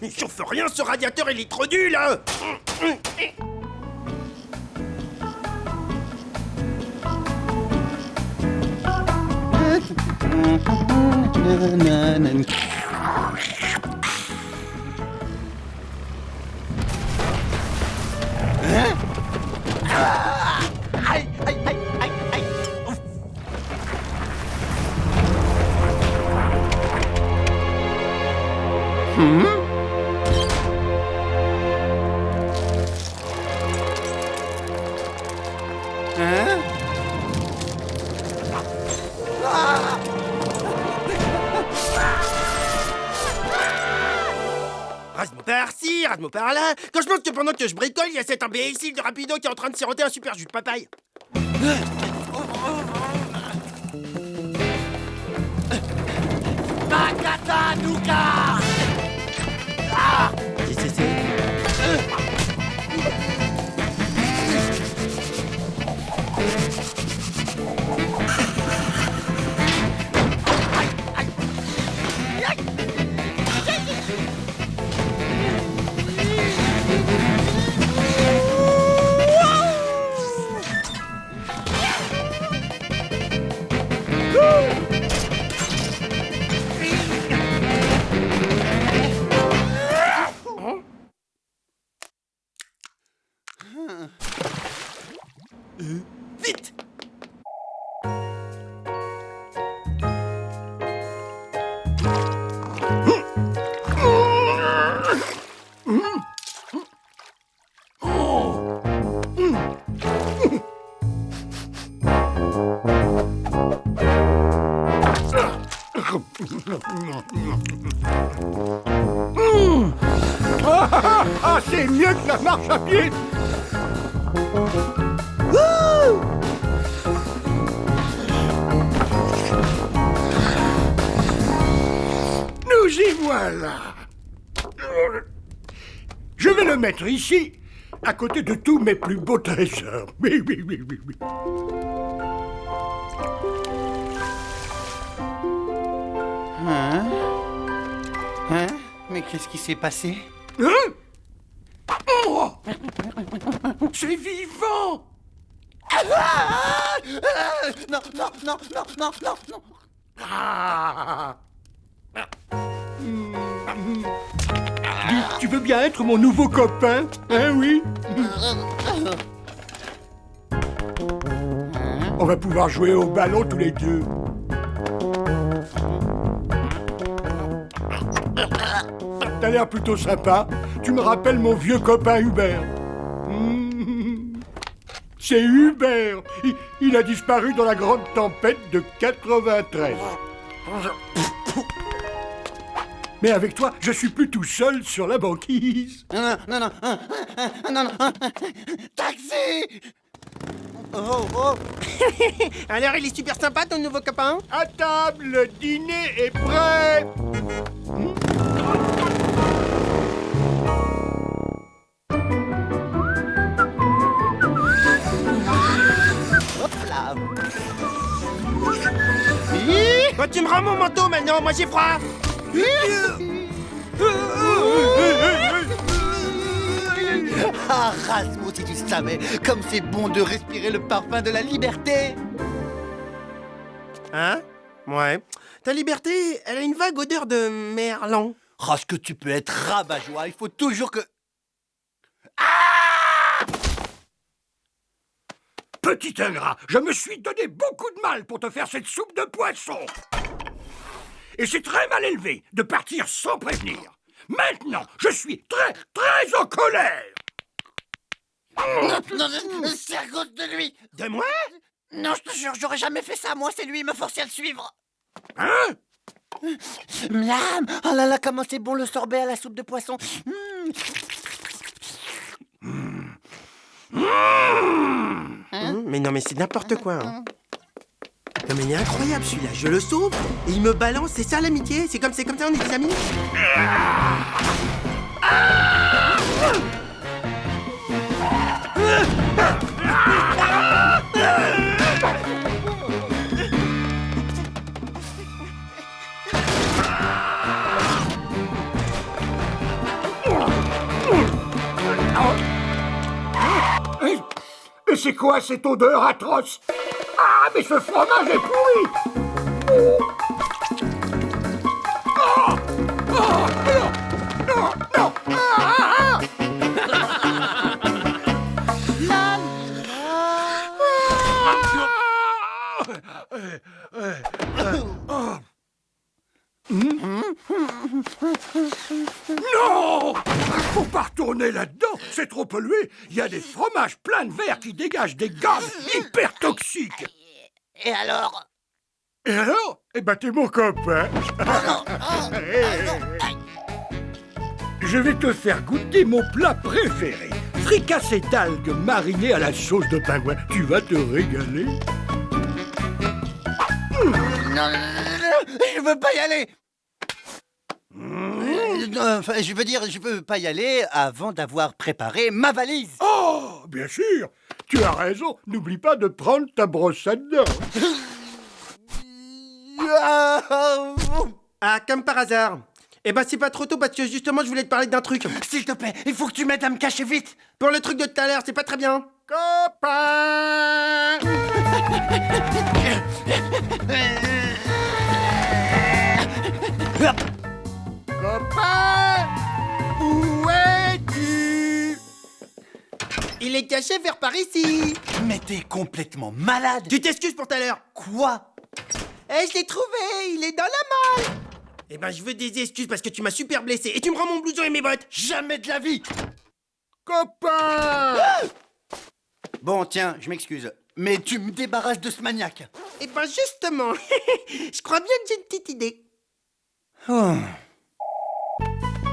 Il chauffe rien, ce radiateur, il est trop nul, hein. Aïe, aïe, aïe, aïe, aïe. Rase-moi par-ci, rase-moi par-là. Quand je pense que pendant que je bricole, il y a cet imbécile de Rapido qui est en train de siroter un super jus de papaye. Makata Nuka. Vite! Ah, c'est mieux que la marche à pied. Nous y voilà. Je vais le mettre ici, à côté de tous mes plus beaux trésors. Oui, oui, oui, oui, oui. Mais qu'est-ce qui s'est passé? Hein? Oh! C'est vivant! Non, non, non, non, non, non, non. Ah. Tu veux bien être mon nouveau copain? Hein, oui? On va pouvoir jouer au ballon tous les deux. T'as l'air plutôt sympa. Tu me rappelles mon vieux copain Hubert. C'est Hubert. Il a disparu dans la grande tempête de 93. Mais avec toi, je suis plus tout seul sur la banquise. Non, non, non, non, non, taxi! Oh, oh. Alors, il est super sympa, ton nouveau copain? À table, le dîner est prêt. Hop là. Bah, tu me rends mon manteau maintenant, moi j'ai froid. Ah, Rasmus, si tu savais comme c'est bon de respirer le parfum de la liberté. Hein? Ouais. Ta liberté, elle a une vague odeur de merlan. Oh, ce que tu peux être rabat-joie, il faut toujours que... Petit ingrat, je me suis donné beaucoup de mal pour te faire cette soupe de poisson. Et c'est très mal élevé de partir sans prévenir. Maintenant, je suis très, très en colère. Non, c'est à cause de lui. De moi? Non, je te jure, j'aurais jamais fait ça. Moi, c'est lui, il me forçait à le suivre. Hein? Miam! Oh là là, comment c'est bon le sorbet à la soupe de poisson. Mais non, mais c'est n'importe quoi. Hein. Non, mais il est incroyable celui-là. Je le sauve et il me balance. C'est ça l'amitié? C'est comme ça, on est des amis? c'est quoi cette odeur atroce? Ah, mais ce fromage est pourri! Oh! Oh! Non! Non! Non! Ah! Non! Faut pas retourner là-dedans, c'est trop pollué. Il y a des fromages pleins de verre qui dégagent des gaz hyper toxiques. Et alors? Et alors? Eh ben, t'es mon copain. Je vais te faire goûter mon plat préféré. Fricassé d'algues marinées à la sauce de pingouin. Tu vas te régaler. Non, je veux pas y aller. Enfin, je veux dire, je peux pas y aller avant d'avoir préparé ma valise. Oh, bien sûr. Tu as raison. N'oublie pas de prendre ta brosse à dents. Ah, comme par hasard. Eh ben, c'est pas trop tôt parce que justement, je voulais te parler d'un truc. S'il te plaît, il faut que tu m'aides à me cacher vite. Pour le truc de tout à l'heure, c'est pas très bien. Copain! Copain! Où es-tu? Il est caché vers par ici. Mais t'es complètement malade. Tu t'excuses pour tout à l'heure. Quoi? Eh, je l'ai trouvé, il est dans la malle. Eh ben, je veux des excuses parce que tu m'as super blessé et tu me rends mon blouson et mes bottes. Jamais de la vie. Copain! Bon, tiens, je m'excuse. Mais tu me débarrasses de ce maniaque. Eh ben, justement, je crois bien que j'ai une petite idée. Oh.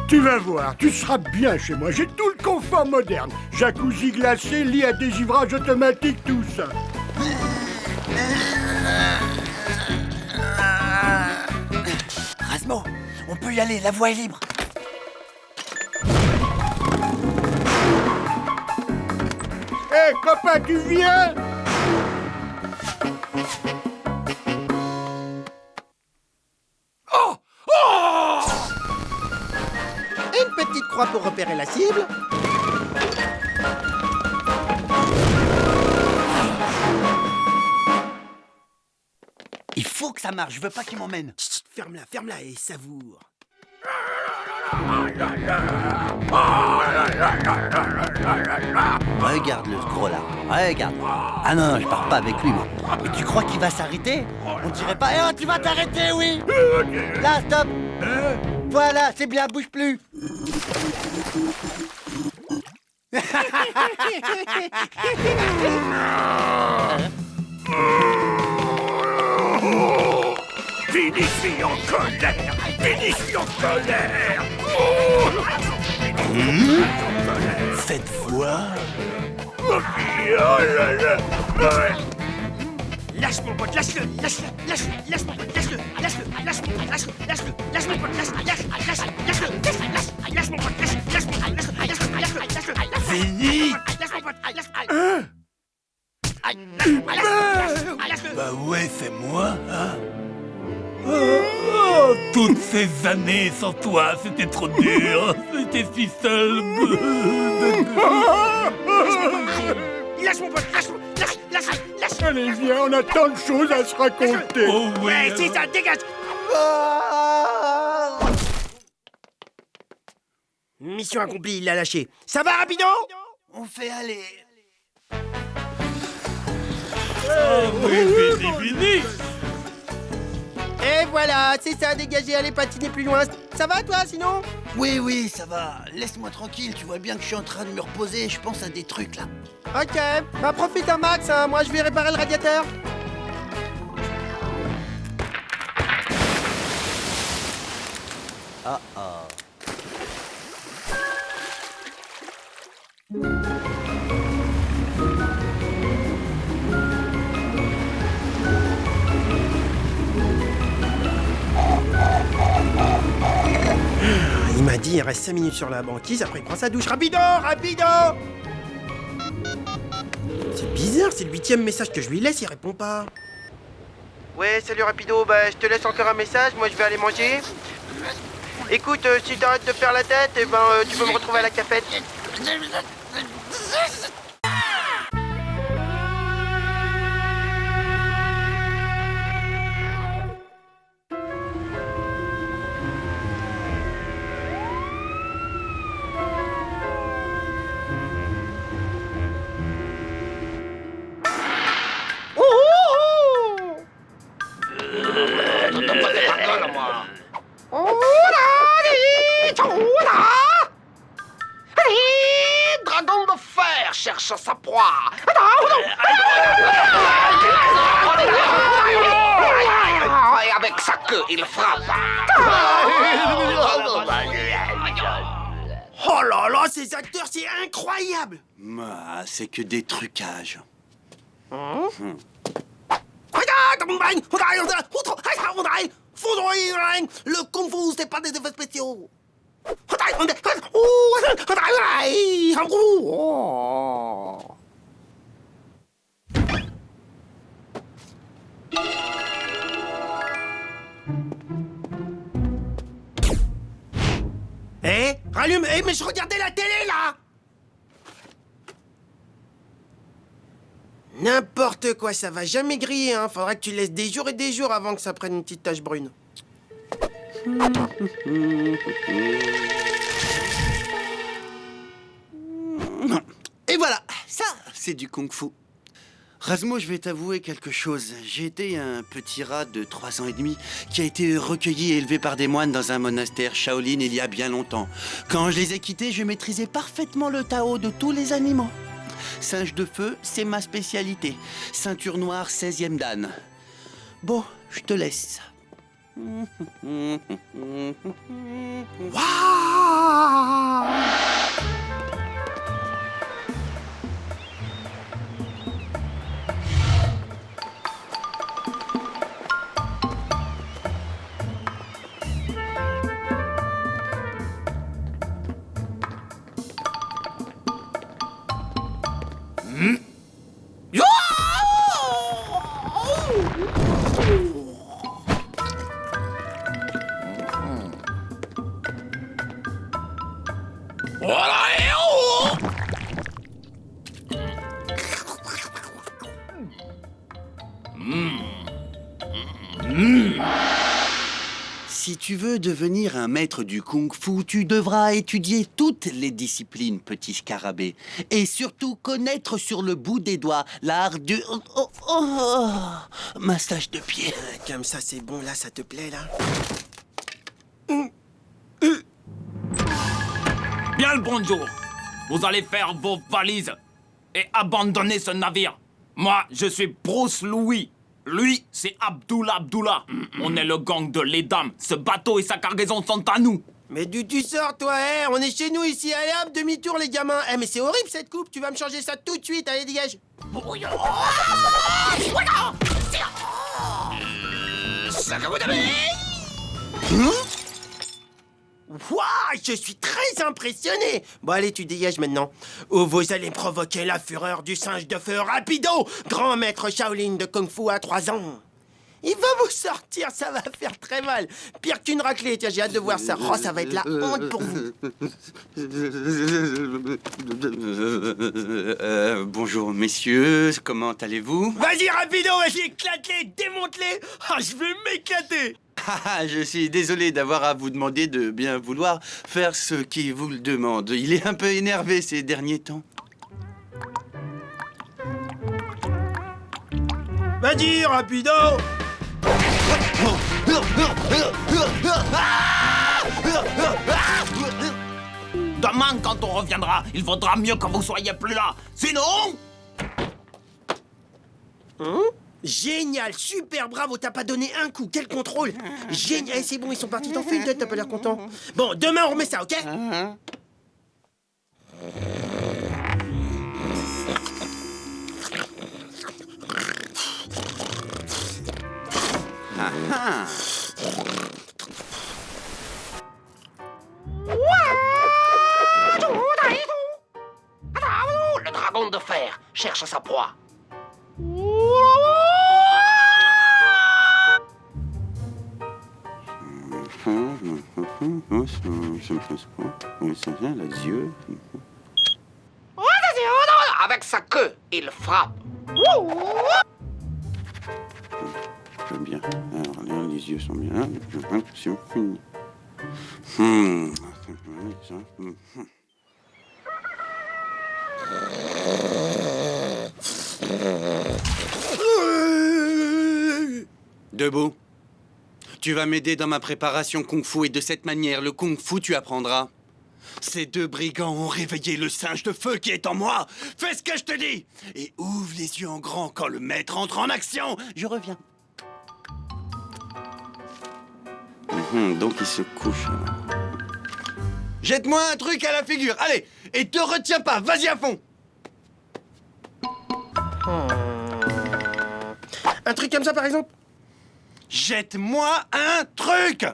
Tu vas voir, tu seras bien chez moi. J'ai tout le confort moderne. Jacuzzi glacé, lit à dégivrage automatique, tout ça. Rasmo, on peut y aller, la voie est libre. Hé, copain, tu viens? Oh! Oh! Et une petite croix pour repérer la cible. Il faut que ça marche, je veux pas qu'il m'emmène. Chut, ferme-la et savoure. Regarde le gros là, regarde. Ah non, je pars pas avec lui, moi. Et tu crois qu'il va s'arrêter? On dirait pas. Eh oh, tu vas t'arrêter, oui. Là, stop. Voilà, c'est bien, bouge plus. Finition en colère! Finition en colère! Faites voir. Oh là là! Lâche mon pote, lâche-le, lâche mon pote, lâche-le mon pote, lâche mon pote, Fini. Bah ouais, fais-moi, hein. Toutes ces années sans toi, c'était trop dur. J'étais si seul. Lâche mon pote, lâche. Allez, viens, on a tant de choses à se raconter. Oh oui. Ouais, c'est ça, dégage. Mission accomplie, il l'a lâché. Ça va, rapido? On fait aller. Oui, fini. Et voilà, c'est ça, dégagez, allez patiner plus loin. Ça va, toi, sinon? Oui, ça va. Laisse-moi tranquille, tu vois bien que je suis en train de me reposer, je pense à des trucs là. Ok, bah profite un max, hein. Moi je vais réparer le radiateur. Il m'a dit il reste 5 minutes sur la banquise, après il prend sa douche. Rapido! C'est bizarre, c'est le 8e message que je lui laisse, il répond pas. Ouais, salut Rapido, bah je te laisse encore un message, moi je vais aller manger. Écoute, si t'arrêtes de faire la tête, eh ben tu peux me retrouver à la cafette. queue, il frappe. Oh là là, ces acteurs, c'est incroyable. C'est que des trucages. Le Kung Fu, c'est pas des effets spéciaux. Rallume. Mais je regardais la télé, là. N'importe quoi, ça va jamais griller, hein. Faudra que tu laisses des jours et des jours avant que ça prenne une petite tache brune. Et voilà, ça, c'est du kung-fu. Rasmo, je vais t'avouer quelque chose. J'ai été un petit rat de 3 ans et demi qui a été recueilli et élevé par des moines dans un monastère Shaolin il y a bien longtemps. Quand je les ai quittés, je maîtrisais parfaitement le Tao de tous les animaux. Singe de feu, c'est ma spécialité. Ceinture noire, 16e dan. Bon, je te laisse. Si tu veux devenir un maître du kung-fu, tu devras étudier toutes les disciplines, petit scarabée. Et surtout connaître sur le bout des doigts l'art du... massage de pied. Comme ça, c'est bon, là, ça te plaît, là? Bien le bonjour. Vous allez faire vos valises et abandonner ce navire. Moi, je suis Bruce Louis. Lui, c'est Abdullah. On est le gang de les dames. Ce bateau et sa cargaison sont à nous. Mais d'où tu sors, toi, hein? On est chez nous, ici. Allez, hop, demi-tour, les gamins. Mais c'est horrible, cette coupe. Tu vas me changer ça tout de suite. Allez, dégage. Waouh, je suis très impressionné. Bon, allez, tu dégages maintenant. Ou vous allez provoquer la fureur du singe de feu Rapido, grand maître Shaolin de Kung Fu à 3 ans. Il va vous sortir, ça va faire très mal. Pire qu'une raclée, tiens, j'ai hâte de voir ça. Oh, ça va être la honte pour vous. Bonjour, messieurs, comment allez-vous? Vas-y, Rapido, vas-y, éclate-les, démonte-les. Ah, je vais m'éclater. Je suis désolé d'avoir à vous demander de bien vouloir faire ce qui vous le demande. Il est un peu énervé ces derniers temps. Vas-y, Rapido. Demain, quand on reviendra, il vaudra mieux que vous soyez plus là. Sinon... Génial, super, bravo, t'as pas donné un coup, quel contrôle. Génial, c'est bon, ils sont partis, t'en fais une tête, t'as pas l'air content. Bon, demain on remet ça, ok? Le dragon de fer cherche sa proie. Avec sa queue, il frappe. J'aime bien. Alors, les yeux sont bien. C'est fini. Debout. Tu vas m'aider dans ma préparation kung-fu et de cette manière, le kung-fu tu apprendras. Ces 2 brigands ont réveillé le singe de feu qui est en moi. Fais ce que je te dis et ouvre les yeux en grand quand le maître entre en action. Je reviens. Donc il se couche. Jette-moi un truc à la figure, allez. Et te retiens pas, vas-y à fond. Un truc comme ça, par exemple? Jette-moi un truc.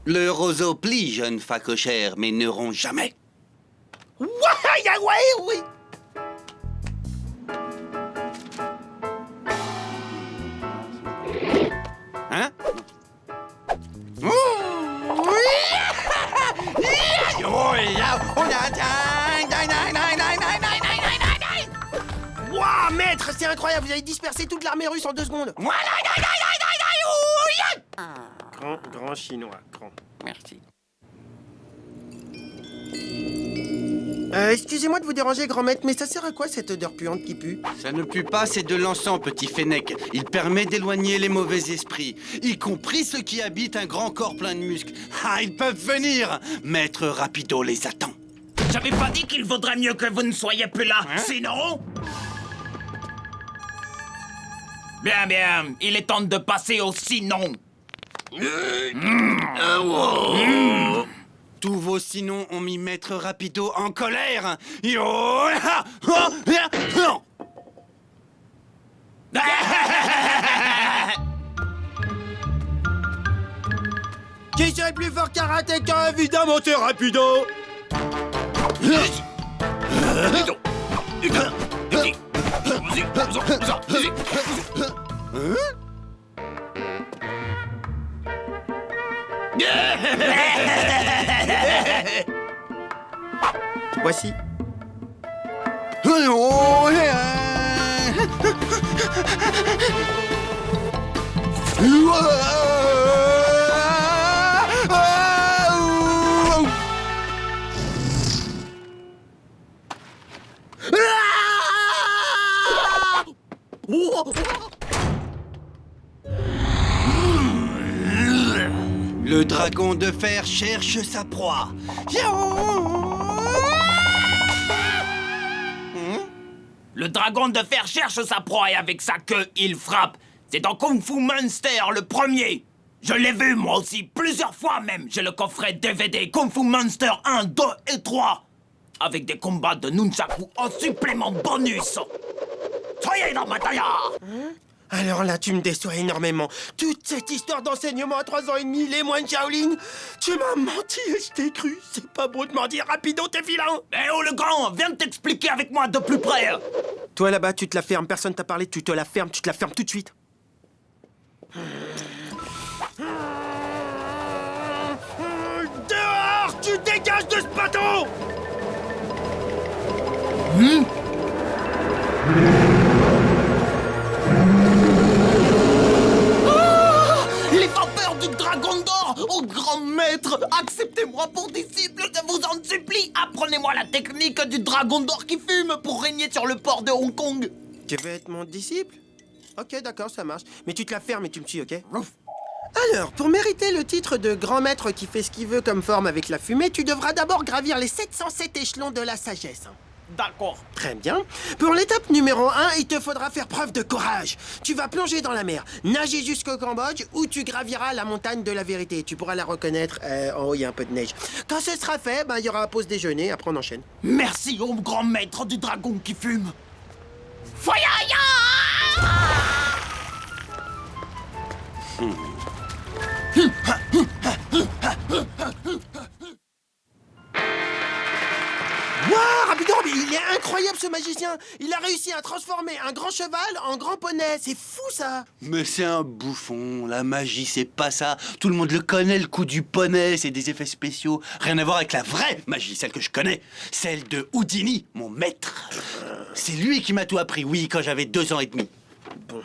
Le roseau plie, jeune facochère, mais ne rompt jamais. Ouais, oui. Hein? Waouh, maître, c'est incroyable, vous avez dispersé toute l'armée russe en 2 secondes. Grand chinois, grand. Merci. Excusez-moi de vous déranger, grand maître, mais ça sert à quoi cette odeur puante qui pue? Ça ne pue pas, c'est de l'encens, petit fennec. Il permet d'éloigner les mauvais esprits, y compris ceux qui habitent un grand corps plein de muscles. Ah, ils peuvent venir. Maître Rapido les attend. J'avais pas dit qu'il vaudrait mieux que vous ne soyez plus là, sinon... Bien, bien, il est temps de passer au sinon. Tous vos sinons ont mis Maître Rapido en colère. Qui serait plus fort karatéka? Évidemment, c'est Rapido. Voici. Le dragon de fer cherche sa proie. Le dragon de fer cherche sa proie et avec sa queue, il frappe. C'est dans Kung Fu Monster, le premier. Je l'ai vu, moi aussi, plusieurs fois même. J'ai le coffret DVD Kung Fu Monster 1, 2 et 3. Avec des combats de nunchaku en supplément bonus. Soyez dans ma taille. Alors là, tu me déçois énormément. Toute cette histoire d'enseignement à 3 ans et demi, les moines Shaolin, tu m'as menti et je t'ai cru. C'est pas beau de mentir, Rapido, t'es vilain. Eh oh, le grand, viens t'expliquer avec moi de plus près. Toi là-bas, tu te la fermes, personne t'a parlé, tu te la fermes tout de suite. Dehors, tu dégages de ce bateau. Les vapeurs du dragon d'or, ô grand maître, acceptez-moi pour disciple, je vous en supplie. Apprenez-moi la technique du dragon d'or qui fume pour régner sur le port de Hong Kong. Tu veux être mon disciple? Ok, d'accord, ça marche. Mais tu te la fermes et tu me suis, ok? Alors, pour mériter le titre de grand maître qui fait ce qu'il veut comme forme avec la fumée, tu devras d'abord gravir les 707 échelons de la sagesse. D'accord. Très bien. Pour l'étape numéro 1, il te faudra faire preuve de courage. Tu vas plonger dans la mer, nager jusqu'au Cambodge, où tu graviras la montagne de la vérité. Tu pourras la reconnaître. En haut, il y a un peu de neige. Quand ce sera fait, il y aura pause déjeuner. Après, on enchaîne. Merci, ô grand maître du dragon qui fume. Foyaya! Waouh, Rapido, mais il est incroyable ce magicien. Il a réussi à transformer un grand cheval en grand poney. C'est fou ça. Mais c'est un bouffon, la magie c'est pas ça. Tout le monde le connaît, le coup du poney, c'est des effets spéciaux. Rien à voir avec la vraie magie, celle que je connais. Celle de Houdini, mon maître. C'est lui qui m'a tout appris, oui, quand j'avais 2 ans et demi. Bon.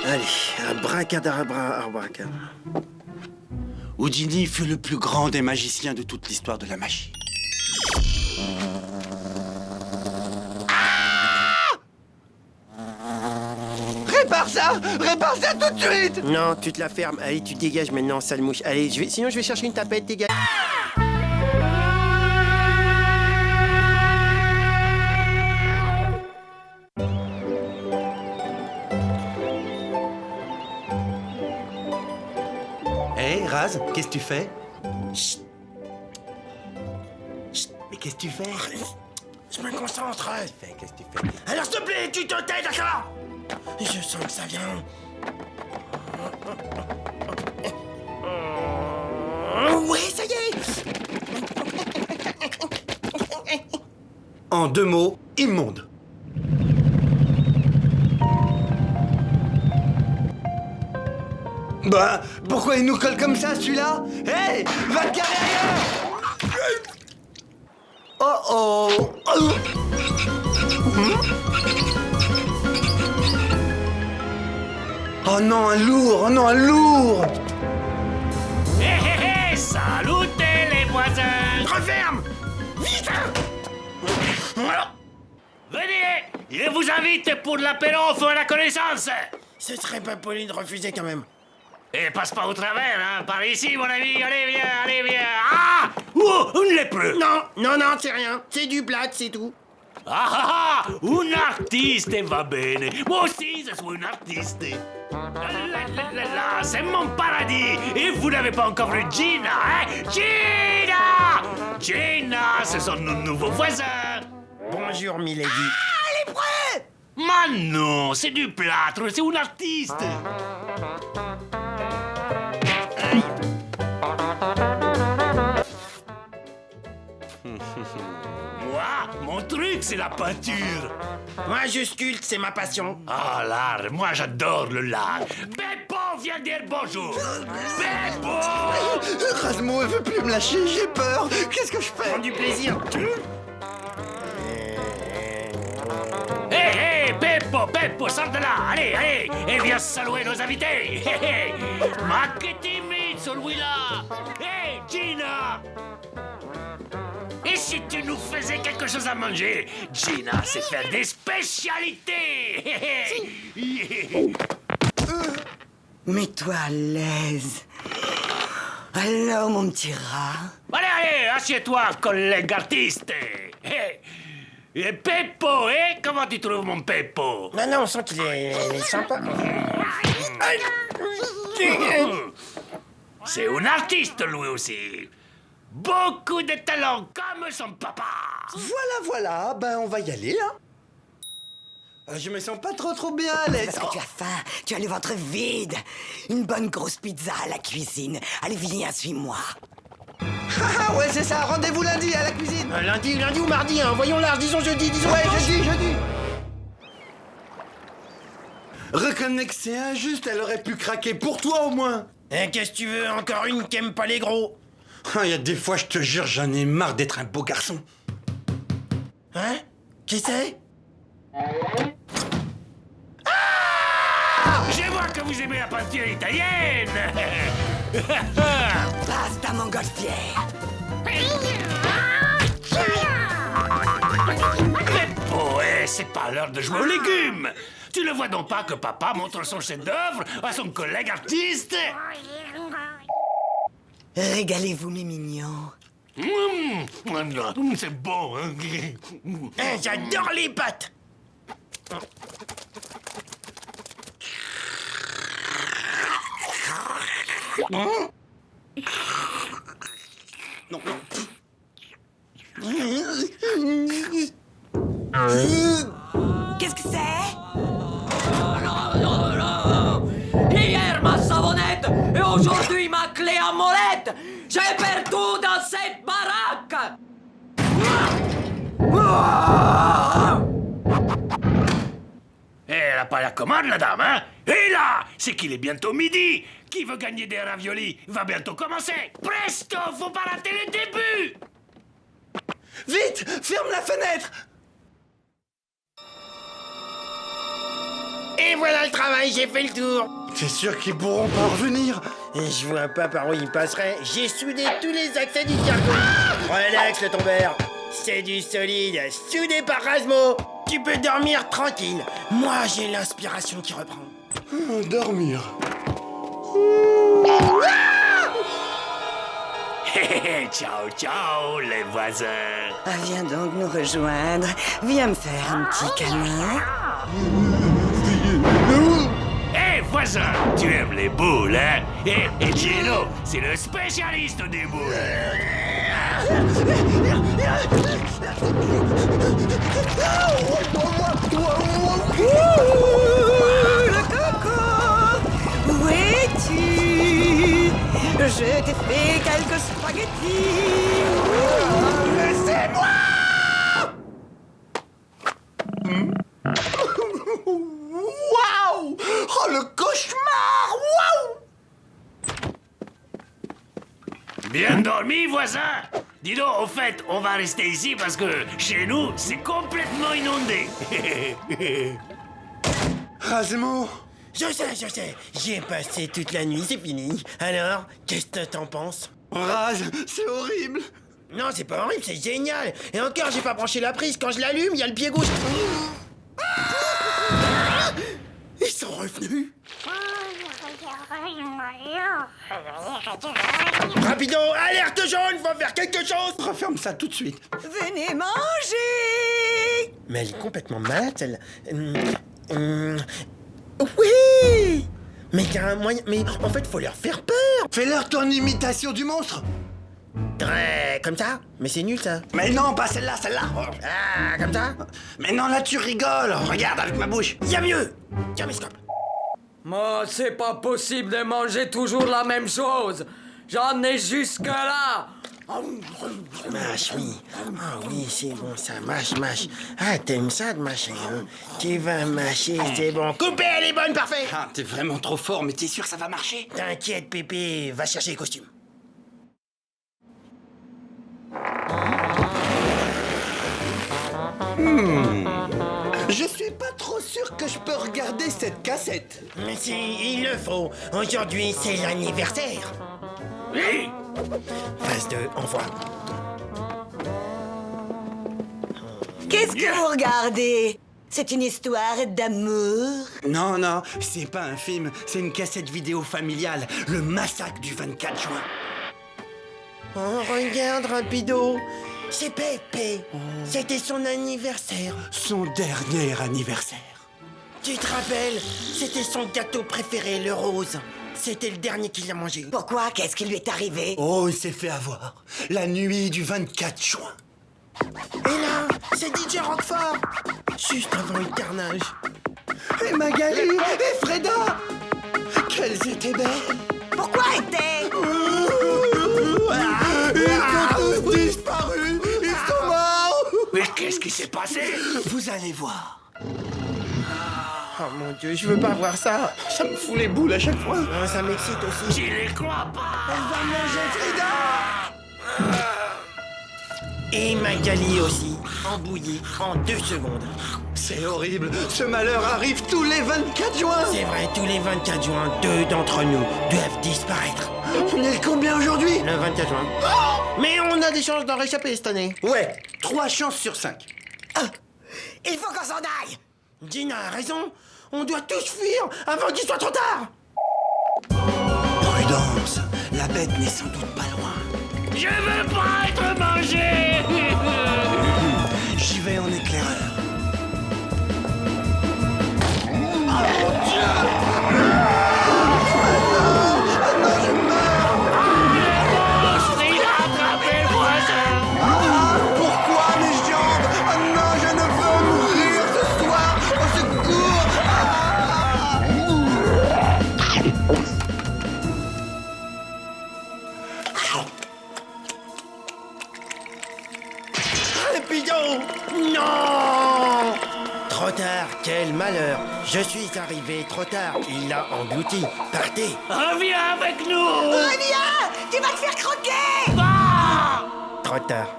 Allez, abracadabra, abracadabra. Houdini fut le plus grand des magiciens de toute l'histoire de la magie. Répare ça tout de suite. Non, tu te la fermes. Allez, tu dégages maintenant, sale mouche. Allez, sinon je vais chercher une tapette, dégage. Raz, qu'est-ce que tu fais? Chut. Chut. Mais qu'est-ce que tu fais? Je me concentre. Qu'est-ce que tu fais? Alors s'il te plaît, tu te tais, d'accord? Je sens que ça vient. Ouais, ça y est. En 2 mots, immonde. Bah, pourquoi il nous colle comme ça, celui-là? Hey, va te garer ailleurs! Oh oh! Oh non, un lourd! Oh non, un lourd! Hé hé hé, salutez les voisins! Referme. Vite. Venez, je vous invite pour l'apéro pour la connaissance. Ce serait pas poli de refuser quand même. Et passe pas au travers, hein, par ici mon ami, allez viens! Ah! Oh, un lépreux! Non, non, non, c'est rien. C'est du plat, c'est tout. Ah ah ah! Un artiste va bene! Moi aussi, je suis un artiste! Là, c'est mon paradis! Et vous n'avez pas encore vu Gina, hein? Gina! Gina, ce sont nos nouveaux voisins! Bonjour, Milady. Mais non, c'est du plâtre, c'est un artiste! Moi, mon truc, c'est la peinture! Moi, je sculpte, c'est ma passion. Ah, l'art, moi j'adore le l'art. Beppo, viens dire bonjour. Beppo! Rasmo, elle veut plus me lâcher, j'ai peur. Qu'est-ce que je fais? Prends du plaisir. Hé, hé, Beppo, sors de là. Allez, et viens saluer nos invités. Hé, hé. Ma que timide, celui-là. Hé, Gina! Et si tu nous faisais quelque chose à manger? Gina sait faire des spécialités. Hé, hé. Mets-toi à l'aise. Alors, mon petit rat. Allez, assieds-toi, collègue artiste. Hé. Et Peppo, hein? Comment tu trouves mon Peppo? Non, non, on sent qu'il est sympa. C'est un artiste, lui aussi. Beaucoup de talent, comme son papa. Voilà, ben on va y aller, hein. Je me sens pas trop bien à l'aise. Parce que tu as faim, tu as le ventre vide. Une bonne grosse pizza à la cuisine. Allez, viens, suis-moi. Ah ouais, c'est ça, rendez-vous lundi à la cuisine. Lundi ou mardi, hein. Voyons large, disons jeudi, disons Ouais, dimanche. jeudi. Reconnais que c'est injuste, elle aurait pu craquer pour toi au moins. Qu'est-ce que tu veux, encore une qui aime pas les gros? Il y a des fois, je te jure, j'en ai marre d'être un beau garçon. Hein? Qui c'est? Je vois que vous aimez la peinture italienne. Basta, montgolfière. Peppo, c'est pas l'heure de jouer aux légumes. Tu ne vois donc pas que papa montre son chef-d'œuvre à son collègue artiste? Régalez-vous, mes mignons. C'est bon, hein? J'adore les pâtes. Qu'est-ce que c'est? Hier ma savonnette et aujourd'hui ma clé en molette. J'ai perdu dans cette baraque. Elle a pas la commande, la dame, hein? Et là, c'est qu'il est bientôt midi. Qui veut gagner des raviolis va bientôt commencer. Presto, faut pas rater le début. Vite, ferme la fenêtre. Et voilà le travail, j'ai fait le tour. T'es sûr qu'ils pourront pas revenir? Et je vois pas par où il passerait. J'ai soudé tous les accès du cargo. Relax, le tombeur. C'est du solide, soudé par Rasmo. Tu peux dormir tranquille. Moi, j'ai l'inspiration qui reprend. Dormir. Ciao, ciao, les voisins. Ah, viens donc nous rejoindre. Viens me faire un petit câlin. Et voilà voisin, tu aimes les boules, hein? Et Gino, c'est le spécialiste des boules. Le coco, où es-tu? Je t'ai fait quelques spaghettis. C'est moi. Waouh! Oh, le cauchemar! Waouh! Bien dormi, voisin? Dis donc, au fait, on va rester ici parce que chez nous, c'est complètement inondé. Rasmo! Je sais. J'y ai passé toute la nuit, c'est fini. Alors, qu'est-ce que t'en penses? Raz, c'est horrible! Non, c'est pas horrible, c'est génial. Et encore, j'ai pas branché la prise. Quand je l'allume, il y a le pied gauche. Ils sont revenus! Rapido, alerte jaune, faut faire quelque chose. Referme ça tout de suite. Venez manger. Mais elle est complètement malade, celle. Oui. Mais il y a un moyen. Mais en fait, faut leur faire peur. Fais-leur ton imitation du monstre! Ouais, comme ça. Mais c'est nul ça. Mais non, pas celle-là, celle-là! Ah, comme ça. Mais non, là tu rigoles! Regarde avec ma bouche! Y a mieux. Tiens, mes scopes. Moi, c'est pas possible de manger toujours la même chose. J'en ai jusque-là. Mâche, oui. Ah oui, c'est bon, ça mâche. Ah, t'aimes ça de mâcher, hein? Tu vas mâcher, c'est bon. Coupez, elle est bonne, parfait. Ah, t'es vraiment trop fort, mais t'es sûr que ça va marcher? T'inquiète, Pépé, va chercher les costumes. Je suis pas trop sûr que je peux regarder cette cassette. Mais si, il le faut. Aujourd'hui, c'est l'anniversaire. Oui. Phase 2, envoie. Qu'est-ce que vous regardez? C'est une histoire d'amour. Non, c'est pas un film, c'est une cassette vidéo familiale. Le massacre du 24 juin. Oh, regarde, Rapido. C'est Pépé. C'était son anniversaire. Son dernier anniversaire. Tu te rappelles? C'était son gâteau préféré, le rose. C'était le dernier qu'il a mangé. Pourquoi? Qu'est-ce qui lui est arrivé? Oh, il s'est fait avoir. La nuit du 24 juin. Et là, c'est DJ Roquefort. Juste avant le carnage. Et Magali, et Freda. Qu'elles étaient belles. Pourquoi était? Ils ont tous disparu. Ils sont morts. Mais qu'est-ce qui s'est passé? Vous allez voir. Oh mon Dieu, je veux pas voir ça. Ça me fout les boules à chaque fois. Oh, ça m'excite aussi. J'y les crois pas. Elle va manger Frida. Et Magali aussi, embouillie en 2 secondes. C'est horrible. Ce malheur arrive tous les 24 juin. C'est vrai, tous les 24 juin, 2 d'entre nous doivent disparaître. On est le combien aujourd'hui? Le 24 juin. Mais on a des chances d'en réchapper cette année. Ouais, 3 chances sur 5. Il faut qu'on s'en aille. Gina a raison. On doit tous fuir avant qu'il soit trop tard. Prudence, la bête n'est sans doute pas loin. Je veux pas être mangé. J'y vais en éclaireur. Il a attrapé le voisin. Pourquoi mes jambes? Oh non, je ne veux mourir ce soir. Au secours. Rapido! Non! Trop tard, quel malheur! Je suis arrivé trop tard, il l'a englouti. Partez! Reviens avec nous. Reviens! Tu vas te faire croquer! Ah! Trop tard.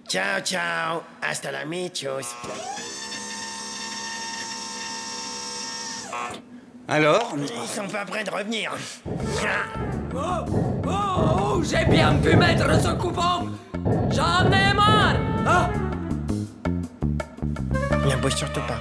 Ciao, ciao! Hasta la michos! Alors? Ils sont pas prêts de revenir. Oh, j'ai bien pu mettre ce coupon. J'en ai marre. Ah, Ne bouge surtout pas.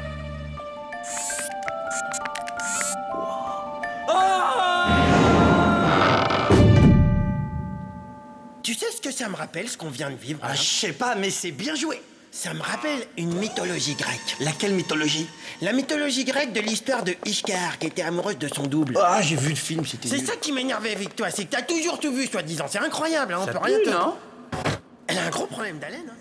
Tu sais ce ce que ça me rappelle, ce qu'on vient de vivre? Ah, je sais pas, mais c'est bien joué. Ça me rappelle une mythologie grecque. Laquelle mythologie? La mythologie grecque de l'histoire de Ishtar, qui était amoureuse de son double. Ah, j'ai vu le film, c'était C'est nul. ça qui m'énervait avec toi, c'est que t'as toujours tout vu, soi-disant. C'est incroyable, hein, on Ça peut pue, rien te... non? Elle a un gros problème d'haleine, hein.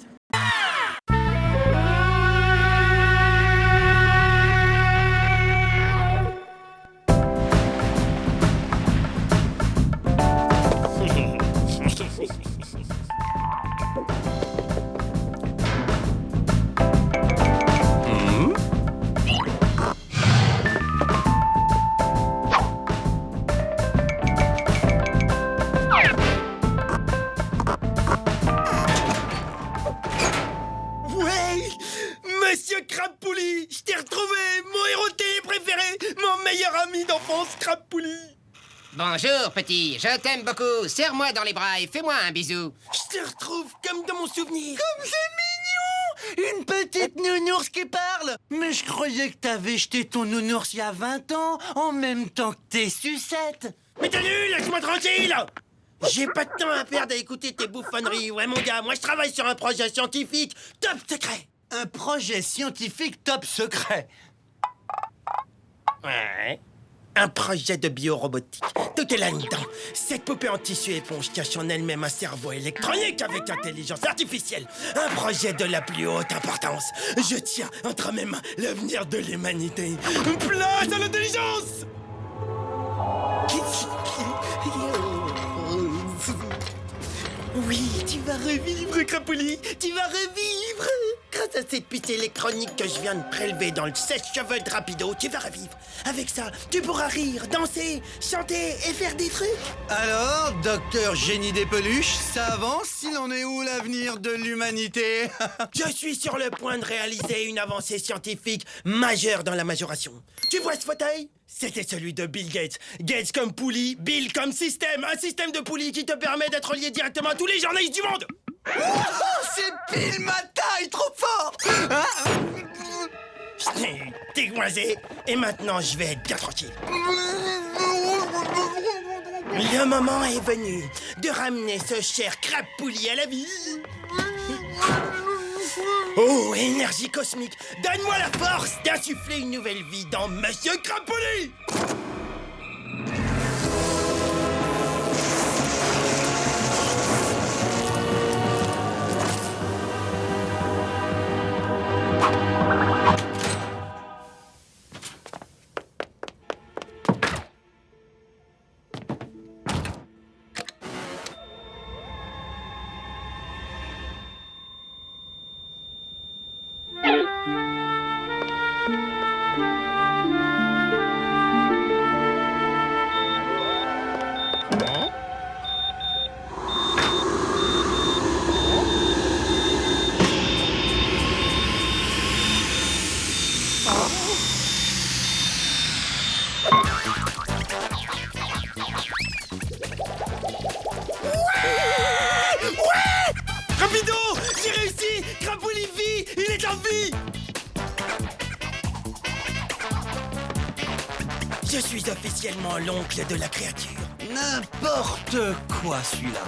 Ouais, Monsieur Crabpouli, je t'ai retrouvé, mon héros de télé préféré, mon meilleur ami d'enfance, Crabpouli. Bonjour, petit. Je t'aime beaucoup. Serre-moi dans les bras et fais-moi un bisou. Je te retrouve comme dans mon souvenir. Comme c'est mignon! Une petite nounours qui parle! Mais je croyais que t'avais jeté ton nounours il y a 20 ans, en même temps que tes sucettes! Mais t'es nul, laisse-moi tranquille. J'ai pas de temps à perdre à écouter tes bouffonneries. Ouais, mon gars, moi je travaille sur un projet scientifique top secret. Un projet scientifique top secret! Ouais. Un projet de biorobotique. Tout est là-dedans. Cette poupée en tissu éponge cache en elle-même un cerveau électronique avec intelligence artificielle. Un projet de la plus haute importance. Je tiens entre mes mains l'avenir de l'humanité. Place à l'intelligence! Oui, tu vas revivre, Crapoli. Tu vas revivre. Grâce à cette puce électronique que je viens de prélever dans le sèche-cheveux de Rapido, tu vas revivre. Avec ça, tu pourras rire, danser, chanter et faire des trucs. Alors, docteur Génie des peluches, ça avance? Il en est où l'avenir de l'humanité? Je suis sur le point de réaliser une avancée scientifique majeure dans la majoration. Tu vois ce fauteuil? C'était celui de Bill Gates. Gates comme poulie, Bill comme système. Un système de poulie qui te permet d'être lié directement à tous les journalistes du monde. Oh, c'est pile ma taille, trop fort! T'es coincé. Et maintenant, je vais être bien tranquille. Le moment est venu de ramener ce cher Crabpouli à la vie. Oh, énergie cosmique, donne-moi la force d'insuffler une nouvelle vie dans Monsieur Crabpouli. Rapido, j'ai réussi. Crabpouli vit, il est en vie. Je suis officiellement l'oncle de la créature. N'importe quoi, celui-là.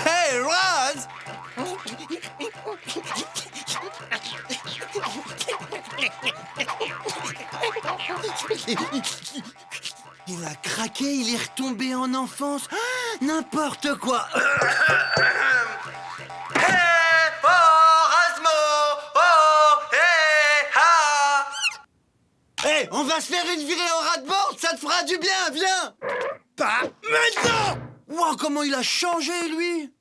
Hey, Roz! Il a craqué, il est retombé en enfance. Ah, n'importe quoi. Hey, oh, Rasmo! Oh, hey, ha! Hey, on va se faire une virée au ras-de-bord, ça te fera du bien, viens! Pas maintenant. Wow, comment il a changé, lui!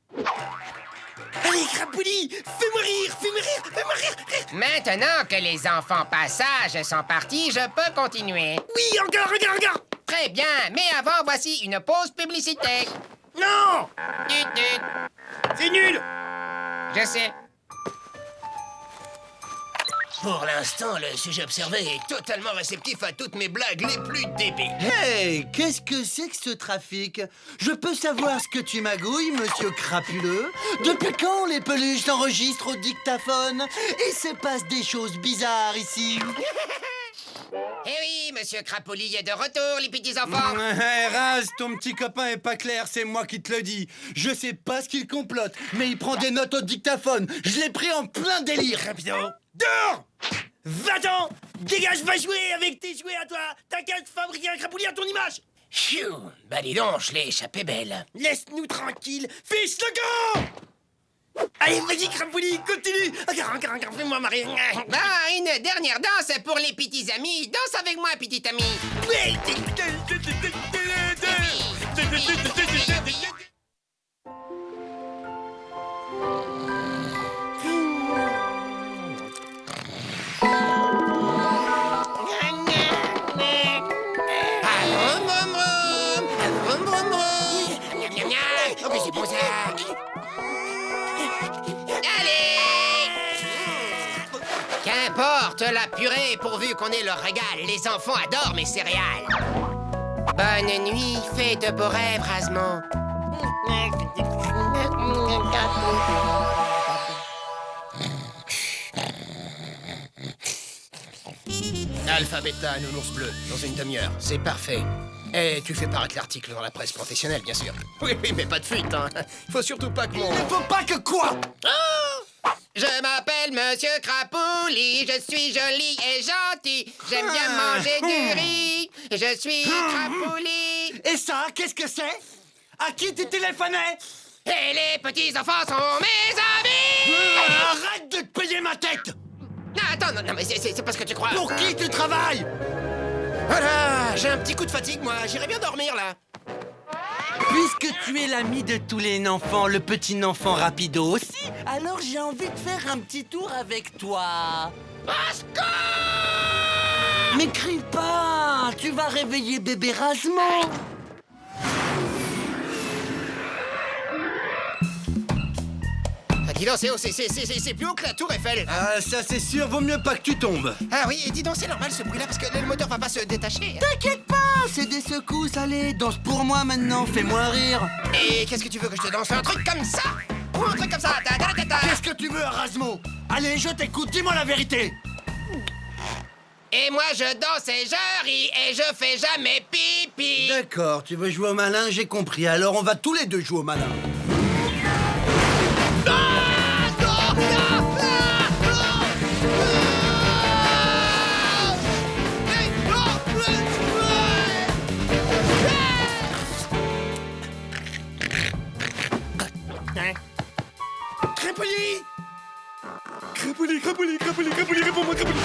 Allez, Crabpouli, fais-moi rire, fais-moi rire, fais-moi rire. Maintenant que les enfants passages sont partis, je peux continuer. Oui, encore, regarde, regarde. Très bien, mais avant, voici une pause publicitaire. Non, Tut, tut. c'est nul. Je sais. Pour l'instant, le sujet observé est totalement réceptif à toutes mes blagues les plus débiles. Hey, qu'est-ce que c'est que ce trafic? Je peux savoir ce que tu magouilles, monsieur crapuleux? Depuis quand les peluches s'enregistrent au dictaphone? Il se passe des choses bizarres ici. Eh oui, monsieur Crapoulis est de retour, les petits enfants. Hey, Raz, ton petit copain est pas clair, c'est moi qui te le dis. Je sais pas ce qu'il complote, mais il prend des notes au dictaphone. Je l'ai pris en plein délire. Rapido, dehors! Va-t'en! Dégage, va jouer avec tes jouets à toi! T'as qu'à te fabriquer un crapoulis à ton image! Phew, bah dis donc, je l'ai échappé belle. Laisse-nous tranquille! Fiche le camp! Allez, vas-y, crapoulis, continue! Encore, fais-moi marrer! Bah, une dernière danse pour les petits amis. Danse avec moi, petit ami. Oh, mais c'est bon ça. Allez! Qu'importe la purée, pourvu qu'on ait leur régal. Les enfants adorent mes céréales. Bonne nuit, fais de beaux rêves, Razmo. Alpha, bêta, nounours bleu, dans une demi-heure. C'est parfait. Et tu fais paraître l'article dans la presse professionnelle, bien sûr. Oui, mais pas de fuite, hein. Faut surtout pas que mon... Il faut pas que quoi? Oh! Je m'appelle Monsieur Crapoulis, je suis joli et gentil. J'aime bien manger du riz. Je suis Crapoulis. Et ça, qu'est-ce que c'est? À qui tu téléphonais? Et les petits enfants sont mes amis. Arrête de te payer ma tête! Non, attends, non, mais c'est pas ce que tu crois. Pour qui tu travailles? Voilà, j'ai un petit coup de fatigue, moi. J'irai bien dormir, là. Puisque tu es l'ami de tous les enfants, le petit enfant Rapido aussi, alors j'ai envie de faire un petit tour avec toi. Pascal! Mais crie pas, tu vas réveiller bébé Razmo. Ah, dis donc, c'est haut, c'est plus haut que la tour Eiffel. Ah, ça c'est sûr, vaut mieux pas que tu tombes. Ah oui, et dis donc, c'est normal ce bruit-là, parce que le moteur va pas se détacher. T'inquiète pas, c'est des secousses, allez, danse pour moi maintenant, fais-moi rire. Et qu'est-ce que tu veux que je te danse? Un truc comme ça? Ou un truc comme ça? Ta, ta, ta, ta. Qu'est-ce que tu veux, Razmo? Allez, je t'écoute, dis-moi la vérité. Et moi, je danse et je ris et je fais jamais pipi. D'accord, tu veux jouer au malin, j'ai compris, alors on va tous les deux jouer au malin. Crapoulis! Crapoulis, réponds-moi, Crapoulis!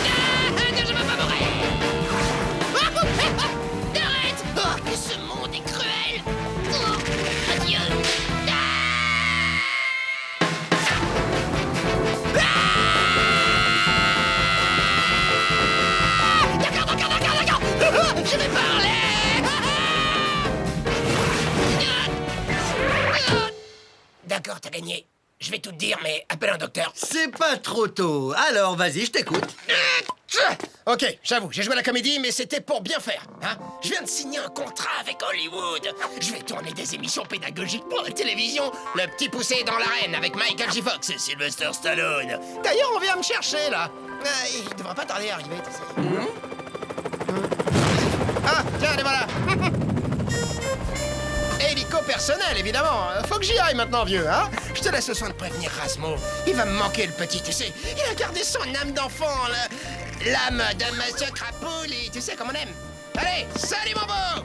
Je veux pas mourir. Arrête! Oh, que ce monde est cruel! Oh, adieu! D'accord! Je vais parler! D'accord, t'as gagné. Je vais tout te dire, mais appelle un docteur. C'est pas trop tôt, alors vas-y, je t'écoute. Ok, j'avoue, j'ai joué à la comédie, mais c'était pour bien faire. Hein? Je viens de signer un contrat avec Hollywood. Je vais tourner des émissions pédagogiques pour la télévision. Le petit poussé dans l'arène avec Michael J. Fox et Sylvester Stallone. D'ailleurs, on vient me chercher, là. Il devrait pas tarder à arriver, tu sais. Ah, tiens, les voilà. Hélico personnel, évidemment. Faut que j'y aille maintenant, vieux, hein? Je te laisse le soin de prévenir Razmo. Il va me manquer, le petit, tu sais. Il a gardé son âme d'enfant, l'âme de Monsieur Crapoulis. Tu sais comme on aime. Allez, salut, mon beau!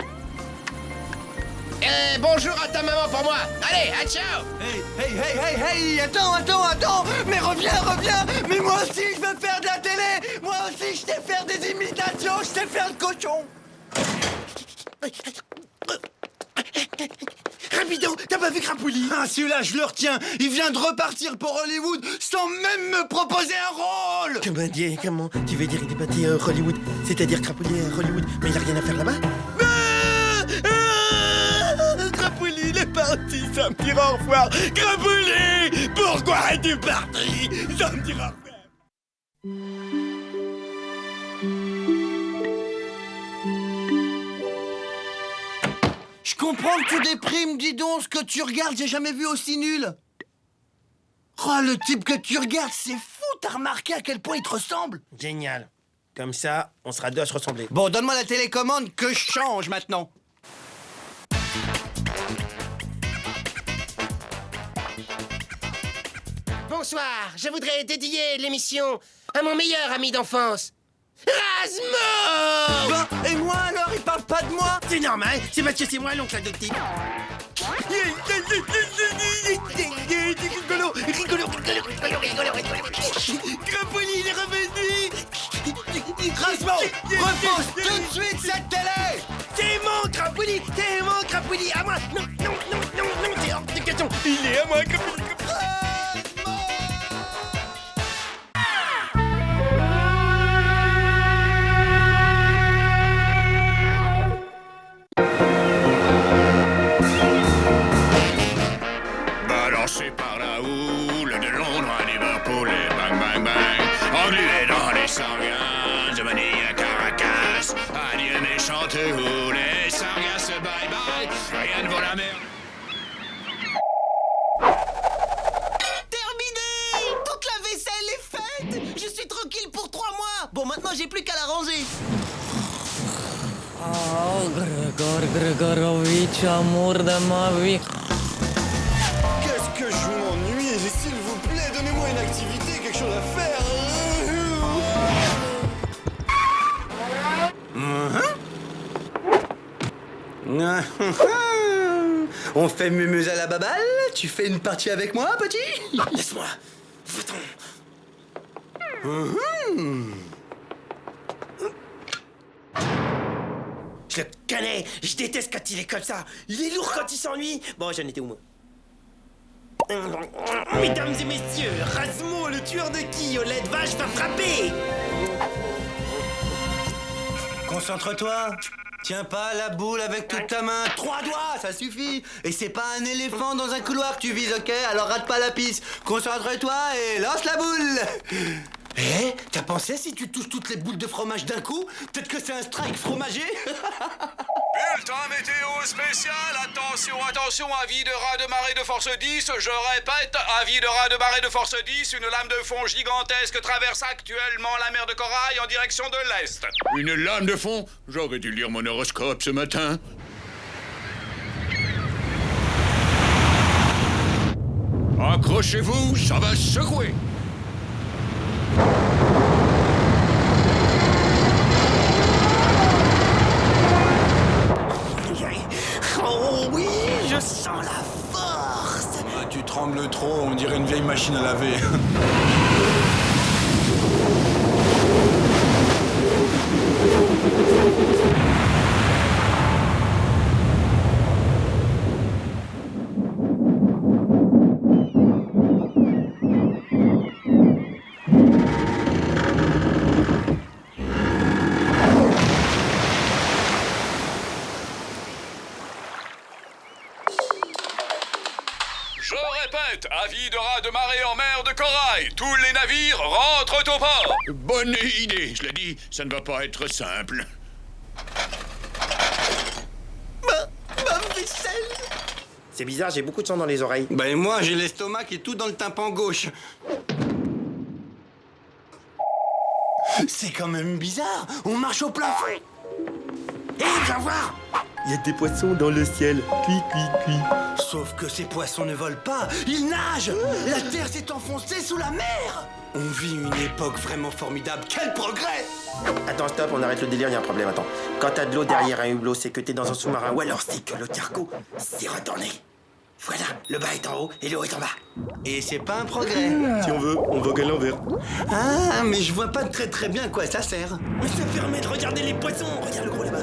Et bonjour à ta maman pour moi. Allez, à ciao! Hey, attends! Mais reviens! Mais moi aussi, je veux faire de la télé! Moi aussi, je sais faire des imitations, je sais faire le cochon! Rapido, t'as pas vu Crapoulis? Ah, celui-là, je le retiens! Il vient de repartir pour Hollywood sans même me proposer un rôle! Comment? Tu veux dire il est parti à Hollywood? C'est-à-dire Crapoulis à Hollywood, mais il a rien à faire là-bas? Crapoulis, il est parti, ça me dire au revoir! Crapoulis! Pourquoi es-tu parti? Ça me dire au revoir! comprends que tu déprimes, dis donc. Ce que tu regardes, j'ai jamais vu aussi nul. Oh, le type que tu regardes, c'est fou. T'as remarqué à quel point il te ressemble? Génial. Comme ça, on sera deux à se ressembler. Bon, donne-moi la télécommande que je change maintenant. Bonsoir, je voudrais dédier l'émission à mon meilleur ami d'enfance, Razmo! Bah, et moi alors, il parle pas de moi? C'est normal, c'est parce que c'est moi l'oncle adoptif. Rigolo, rigolo, rigolo, rigolo, rigolo, rigolo. Crapoli, il est revenu. Razmo, repose tout de suite cette télé. C'est mon Crapoulis, à moi. Non, non, non, non, non, c'est hors de question. Il est à moi, Crapoulis. Balancé par la houle de Londres à Liverpool et bang bang bang, englué dans les sargasses de Manille à Caracas, adieu méchante houle, les sargasses bye bye, rien ne vaut la mer. Terminé! Toute la vaisselle est faite! Je suis tranquille pour 3 mois! Bon, maintenant, j'ai plus qu'à la ranger. Oh, Grigorovitch, amour de ma vie. Qu'est-ce que je m'ennuie. S'il vous plaît, donnez-moi une activité, quelque chose à faire. On fait mumuse à la baballe? Tu fais une partie avec moi, petit? Laisse-moi, va-t'en. Je le connais, je déteste quand il est comme ça. Il est lourd quand il s'ennuie. Bon, j'en étais où, moi? Mesdames et messieurs, Razmo, le tueur de qui au lait de vache va frapper. Concentre-toi. Tiens pas la boule avec toute ta main. 3 doigts, ça suffit. Et c'est pas un éléphant dans un couloir que tu vises, ok? Alors rate pas la piste. Concentre-toi et lance la boule. Eh, t'as pensé si tu touches toutes les boules de fromage d'un coup? Peut-être que c'est un strike fromager? Bulletin météo spécial, attention, attention, avis de raz de marée de force 10, je répète, avis de raz de marée de force 10, une lame de fond gigantesque traverse actuellement la mer de Corail en direction de l'Est. Une lame de fond? J'aurais dû lire mon horoscope ce matin. Accrochez-vous, ça va secouer. Oh oui, je sens la force. Tu trembles trop, on dirait une vieille machine à laver. Je répète, avis de raz de marée en mer de Corail, tous les navires rentrent au port. Bonne idée, je l'ai dit, ça ne va pas être simple. Ma vaisselle. C'est bizarre, j'ai beaucoup de sang dans les oreilles. Ben moi, j'ai l'estomac qui est tout dans le tympan gauche. C'est quand même bizarre. On marche au plafond. Hé, viens voir. Il y a des poissons dans le ciel. Cui, cui, cui. Sauf que ces poissons ne volent pas, ils nagent. La Terre s'est enfoncée sous la mer. On vit une époque vraiment formidable. Quel progrès! Attends, stop, on arrête le délire, il y a un problème, attends. Quand t'as de l'eau derrière un hublot, c'est que t'es dans un sous-marin, ou alors c'est que le cargo s'est retourné. Voilà, le bas est en haut et l'eau est en bas. Et c'est pas un progrès. Si on veut, on vogue à l'envers. Ah, mais je vois pas très bien à quoi ça sert. Mais ça permet de regarder les poissons. Regarde le gros là-bas.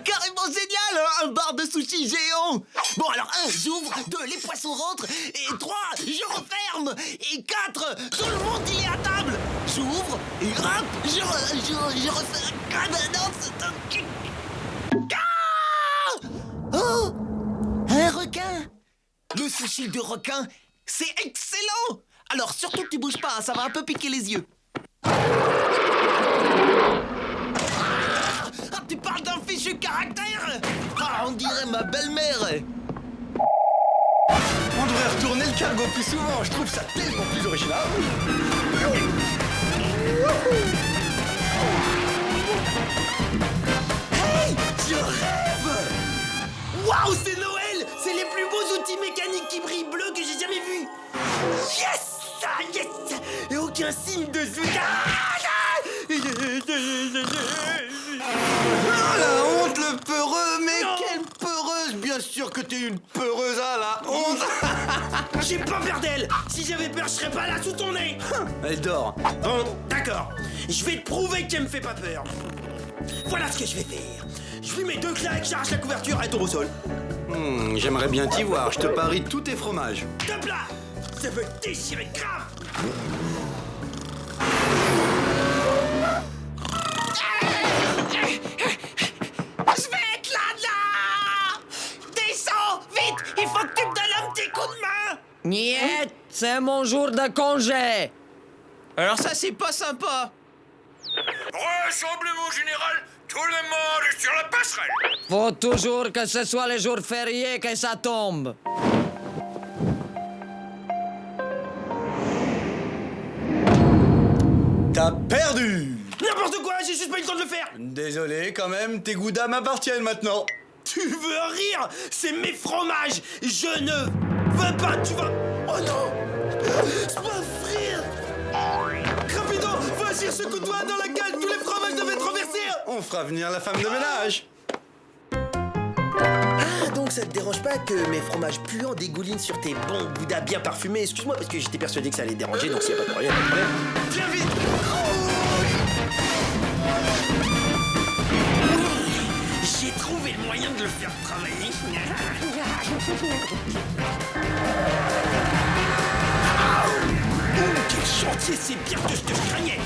Carrément génial, un bar de sushi géant. Bon, alors 1, j'ouvre, 2, les poissons rentrent, et 3, je referme, et 4, tout le monde il est à table. J'ouvre, et hop, je refais. Ah, ben non, c'est un... Ah! Oh, un requin. Le sushi de requin, c'est excellent. Alors surtout tu bouges pas, ça va un peu piquer les yeux. Ah, tu parles parle d'un fichu caractère. Ah, on dirait ma belle-mère. On devrait retourner le cargo plus souvent, je trouve ça tellement plus original. Hey, je rêve. Waouh, c'est Noël. C'est les plus beaux outils mécaniques qui brillent bleus que j'ai jamais vus. Yes, ah, yes. Et aucun signe de zout. Ah, la honte, le peureux, mais quelle peureuse. Bien sûr que t'es une peureuse, ah, la honte. J'ai pas peur d'elle. Si j'avais peur, je serais pas là sous ton nez. Elle dort. Bon, d'accord. Je vais te prouver qu'elle me fait pas peur. Voilà ce que je vais faire. Je lui mets 2 claques, j'arrache la couverture et tombe au sol. J'aimerais bien t'y voir, je te parie tous tes fromages. Top là. Ça veut déchirer grave. Je vais être là. Descends, vite. Il faut que tu me donnes un petit coup de main. Niet, c'est mon jour de congé. Alors ça, c'est pas sympa. Rassemblement général, tout le monde est sur la passerelle. Faut toujours que ce soit les jours fériés que ça tombe. T'as perdu. N'importe quoi, j'ai juste pas eu le temps de le faire. Désolé, quand même, tes goudas m'appartiennent maintenant. Tu veux rire? C'est mes fromages. Je ne veux pas. Tu vas. Oh non. C'est pas frire. Rapido, va agir ce coup de doigt dans la cale. Tous les fromages doivent être renversés. On fera venir la femme de ménage. Ah, donc ça te dérange pas que mes fromages puants dégoulinent sur tes bons goudas bien parfumés? Excuse-moi, parce que j'étais persuadé que ça allait te déranger, donc s'il y a pas de problème, pas de problème. Viens vite. J'ai trouvé le moyen de le faire travailler. Quel chantier, c'est pire que je te craignais.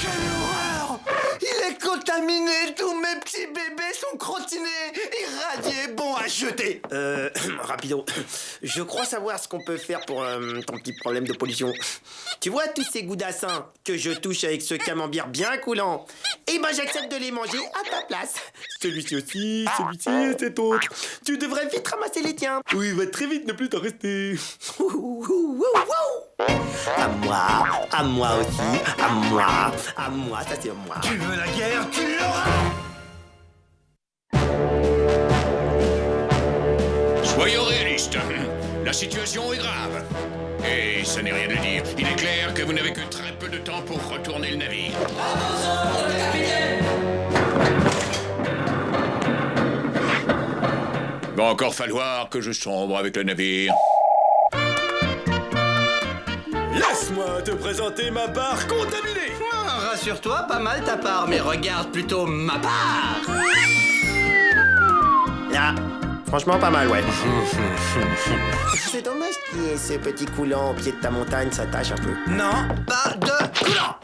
Quelle horreur. Il est contaminé. Tous mes petits bébés sont crottinés, irradiés, bons à jeter. Rapido, je crois savoir ce qu'on peut faire pour ton petit problème de pollution. Tu vois tous ces goudassins que je touche avec ce camembert bien coulant? Eh ben j'accepte de les manger à ta place. Celui-ci aussi, celui-ci et cet autre. Tu devrais vite ramasser les tiens. Oui, il va très vite ne plus t'en rester. À moi aussi, à moi, ça c'est moi. Tu veux la guerre, tu l'auras. Soyons réalistes. La situation est grave. Et ça n'est rien à dire. Il est clair que vous n'avez que très peu de temps pour retourner le navire. Va encore falloir que je sombre avec le navire. Laisse-moi te présenter ma barre contaminée. Rassure-toi, pas mal ta part, mais regarde plutôt ma part. Là, franchement pas mal, ouais. C'est dommage qu'il y ait ce petit coulant au pied de ta montagne, ça tâche un peu. Non, pas de coulant.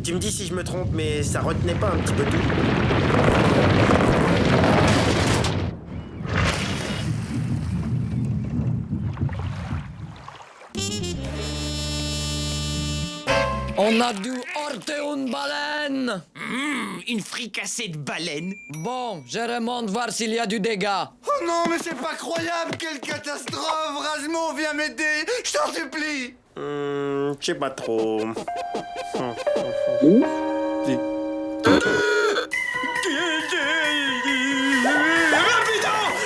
Tu me dis si je me trompe, mais ça retenait pas un petit peu tout. On a dû heurter une baleine. Une fricassée de baleine. Bon, je remonte voir s'il y a du dégât. Oh non, mais c'est pas croyable. Quelle catastrophe. Rasmo, viens m'aider. Je t'en supplie. Je sais pas trop. Rapido!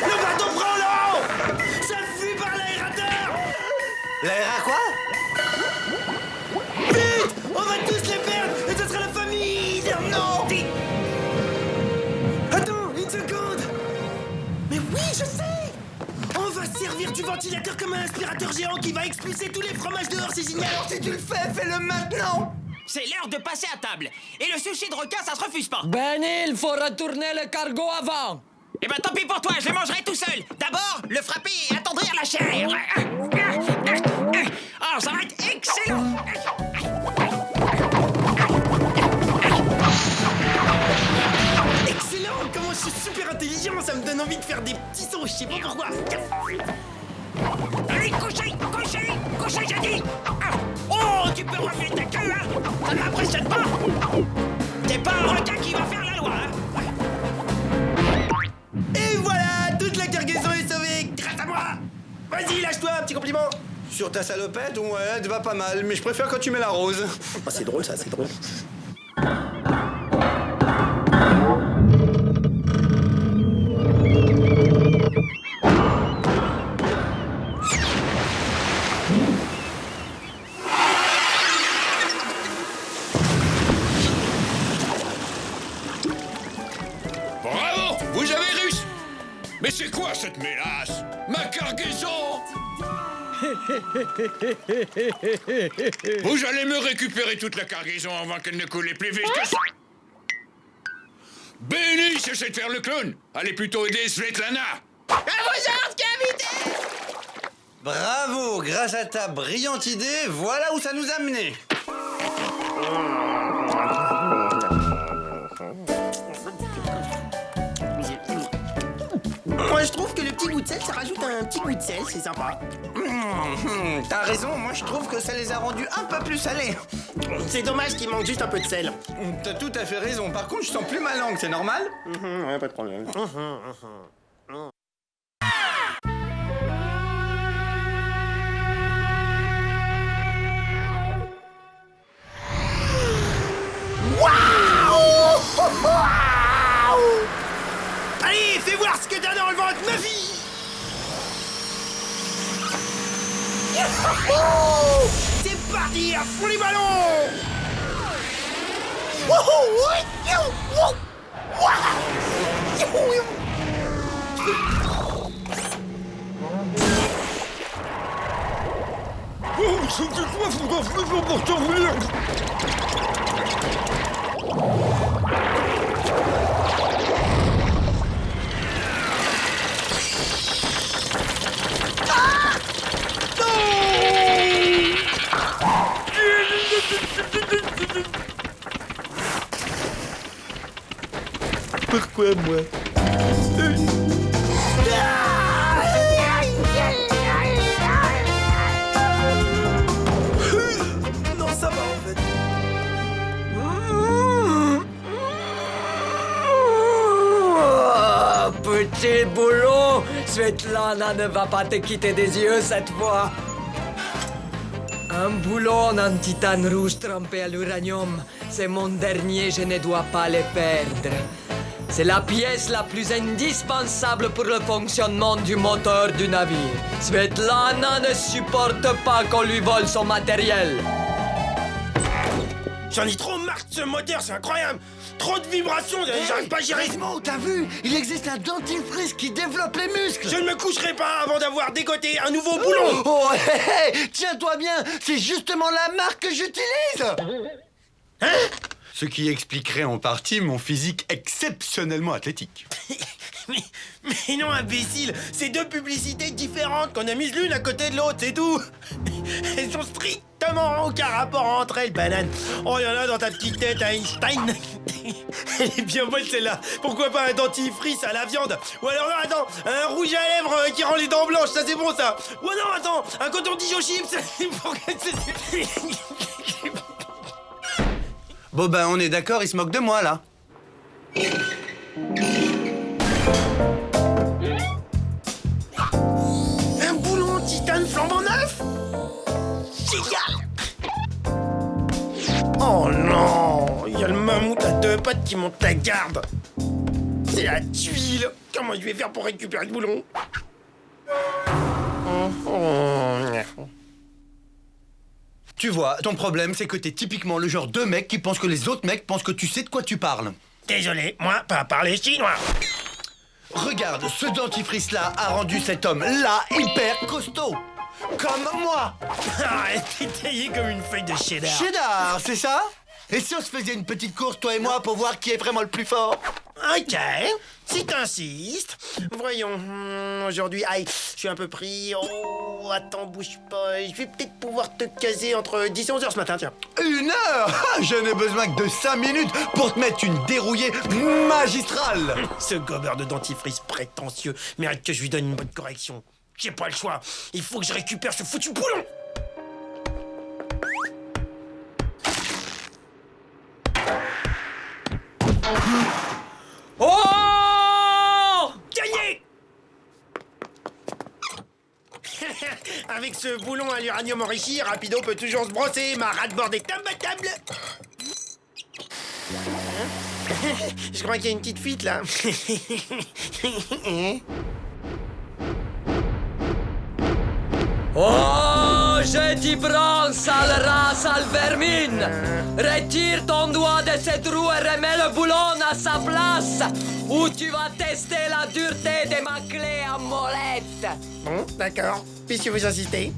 Le bateau prend l'eau! Ça fuit par l'aérateur! L'air à quoi? Vite! On va tous les perdre et ce sera la famille! Non! Attends, une seconde! Mais oui, je sais! On va servir du ventilateur comme un aspirateur géant qui va expulser tous les fromages dehors, c'est génial! Alors si tu le fais, fais-le maintenant. C'est l'heure de passer à table. Et le sushi de requin, ça se refuse pas. Ben, il faut retourner le cargo avant. Eh ben tant pis pour toi, je le mangerai tout seul. D'abord, le frapper et attendrir la chair. Oh, ça va être excellent. Excellent! Comment je suis super intelligent, ça me donne envie de faire des petits sons, je sais pas pourquoi. Allez, couchez, j'ai dit. Oh, tu peux remuer ta queue, hein. Ça ne m'impressionne pas. T'es pas Vas-y, lâche-toi, un petit compliment. Sur ta salopette, ouais, elle te va pas mal, mais je préfère quand tu mets la rose. Oh, c'est drôle ça, c'est drôle. Bravo, vous avez réussi. Mais c'est quoi cette mélasse? Ma cargaison. Vous allez me récupérer toute la cargaison avant qu'elle ne coule plus vite que ça. Benny, cessez de faire le clown. Allez plutôt aider Svetlana. À vos ordres, capitaine! Bravo, grâce à ta brillante idée, voilà où ça nous a menés. Moi, je trouve que le petit goût de sel, ça rajoute un petit goût de sel, c'est sympa. T'as raison, moi je trouve que ça les a rendus un peu plus salés. C'est dommage qu'il manque juste un peu de sel. T'as tout à fait raison. Par contre, je sens plus ma langue, c'est normal? Ouais, pas de problème. Allez, fais voir ce que t'as dans le ventre, ma fille. C'est parti, à fond les ballons. Pourquoi moi? Non, ça va en fait. Oh, petit boulot, Svetlana ne va pas te quitter des yeux cette fois. Un boulon en titane rouge trempé à l'uranium, c'est mon dernier, je ne dois pas le perdre. C'est la pièce la plus indispensable pour le fonctionnement du moteur du navire. Svetlana ne supporte pas qu'on lui vole son matériel. J'en ai trop marre de ce moteur, c'est incroyable. Trop de vibrations, j'arrive pas à gérer. Raymond, t'as vu? Il existe un dentifrice qui développe les muscles. Je ne me coucherai pas avant d'avoir dégoté un nouveau boulon. Oh, hé, hé, tiens-toi bien, c'est justement la marque que j'utilise. Hein? Ce qui expliquerait en partie mon physique exceptionnellement athlétique. Mais non, imbécile, c'est deux publicités différentes qu'on a mises l'une à côté de l'autre, c'est tout. Elles ont strictement aucun rapport entre elles, banane. Oh, il y en a dans ta petite tête à Einstein. Elle est bien bonne celle-là. Pourquoi pas un dentifrice à la viande? Ou alors là, attends, un rouge à lèvres qui rend les dents blanches, ça c'est bon ça. Ou non, attends, un coton-tige aux chips. Bon ben on est d'accord, il se moque de moi là. Un boulon en titane flambant neuf? Génial! Oh non! Il y a le mammouth à deux pattes qui monte la garde! C'est la tuile! Comment je vais faire pour récupérer le boulon? Tu vois, ton problème c'est que t'es typiquement le genre de mec qui pense que les autres mecs pensent que tu sais de quoi tu parles. Désolé, moi, pas parler chinois! Regarde, ce dentifrice-là a rendu cet homme-là hyper costaud. Comme moi. Arrête, t'es taillé comme une feuille de cheddar! Cheddar, c'est ça? Et si on se faisait une petite course, toi et moi, pour voir qui est vraiment le plus fort? Ok, si t'insistes. Voyons, aujourd'hui, aïe, je suis un peu pris. Oh, attends, bouge pas. Je vais peut-être pouvoir te caser entre 10 et 11 heures ce matin, tiens. 1 heure? Je n'ai besoin que de 5 minutes pour te mettre une dérouillée magistrale. Ce gobeur de dentifrice prétentieux mérite que je lui donne une bonne correction. J'ai pas le choix. Il faut que je récupère ce foutu boulon. Oh! Gagné! Avec ce boulon à l'uranium enrichi, Rapido peut toujours se brosser. Ma rate-bord est imbattable. Je crois qu'il y a une petite fuite, là. Oh, je t'y prends, sale rat, sale vermine! Retire ton doigt de cette roue et remets le boulon à sa place, ou tu vas tester la dureté de ma clé à molette. Bon, d'accord. Puisque vous insistez.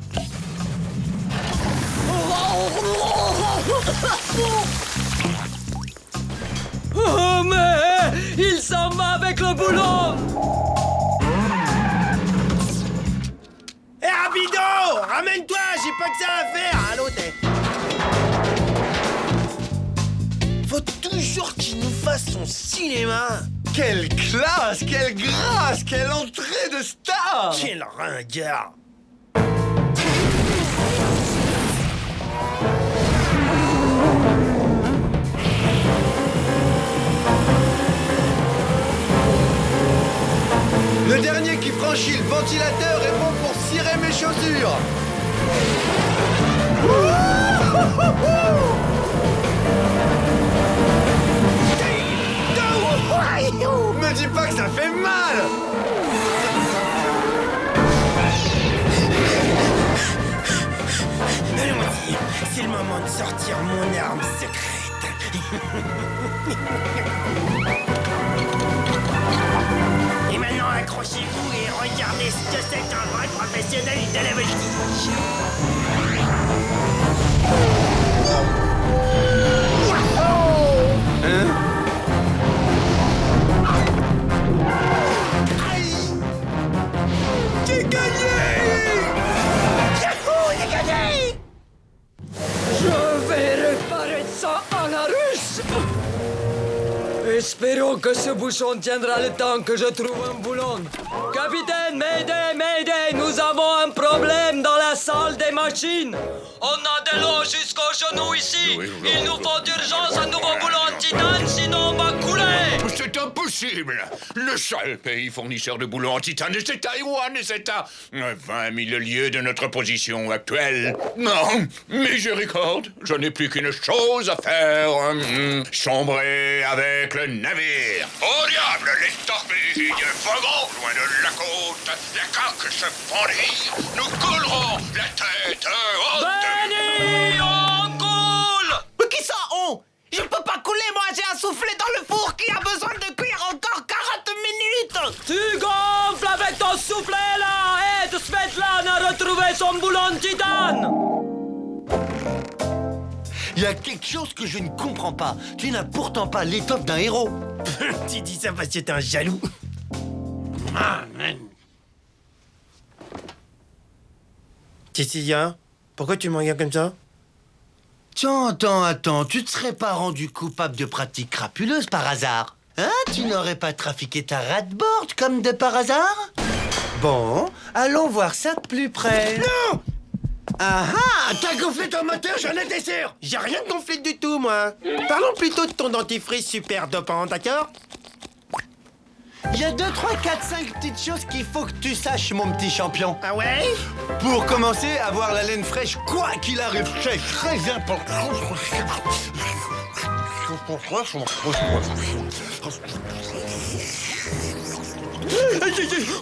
Oh, mais il s'en va avec le boulon! Hé, Rapido! Ramène-toi, j'ai pas que ça à faire. Allô, t'es. Faut toujours qu'il nous fasse son cinéma. Quelle classe, quelle grâce, quelle entrée de star! Quel ringard. Le dernier qui franchit le ventilateur est bon pour cirer mes chaussures. Me dis pas que ça fait mal. Allons-y, c'est le moment de sortir mon arme secrète. Et maintenant, accrochez-vous et regardez ce que c'est qu'un vrai professionnel de la voltige. J'ai gagné! Yahoo, j'ai gagné! Je vais réparer ça à la russe! Espérons que ce bouchon tiendra le temps que je trouve un boulon. Capitaine, m'aidez, nous avons un problème dans la salle des machines. On a de l'eau jusqu'aux genoux ici. Il nous faut d'urgence un nouveau boulon en titane, sinon on va couler. C'est impossible. Le seul pays fournisseur de boulons en titane, c'est Taïwan et c'est à 20 000 lieues de notre position actuelle. Non, miséricorde, je n'ai plus qu'une chose à faire. Sombrer avec le navire. Au diable, les torpilles vogueront loin de la côte. La coque se fendit. Nous coulerons la tête haute. Benny, on coule. Mais qui ça, on? Je peux pas couler, moi j'ai un soufflet dans le four qui a besoin de cuire encore 40 minutes. Tu gonfles avec ton soufflet là. Aide Svetlana à retrouver son boulon de titane. Il y a quelque chose que je ne comprends pas. Tu n'as pourtant pas l'étoffe d'un héros. Tu dis ça parce que t'es un jaloux. Cécilia, pourquoi tu me regardes comme ça? Attends, tu te serais pas rendu coupable de pratiques crapuleuses par hasard? Hein? Tu n'aurais pas trafiqué ta ratboard comme de par hasard? Bon, allons voir ça de plus près. Non! Ah ah! T'as gonflé ton moteur, j'en étais sûr! J'ai rien gonflé du tout, moi. Parlons plutôt de ton dentifrice super dopant, d'accord? Il y a 2, 3, 4, 5 petites choses qu'il faut que tu saches, mon petit champion. Ah ouais? Pour commencer, avoir la laine fraîche, quoi qu'il arrive, c'est très important.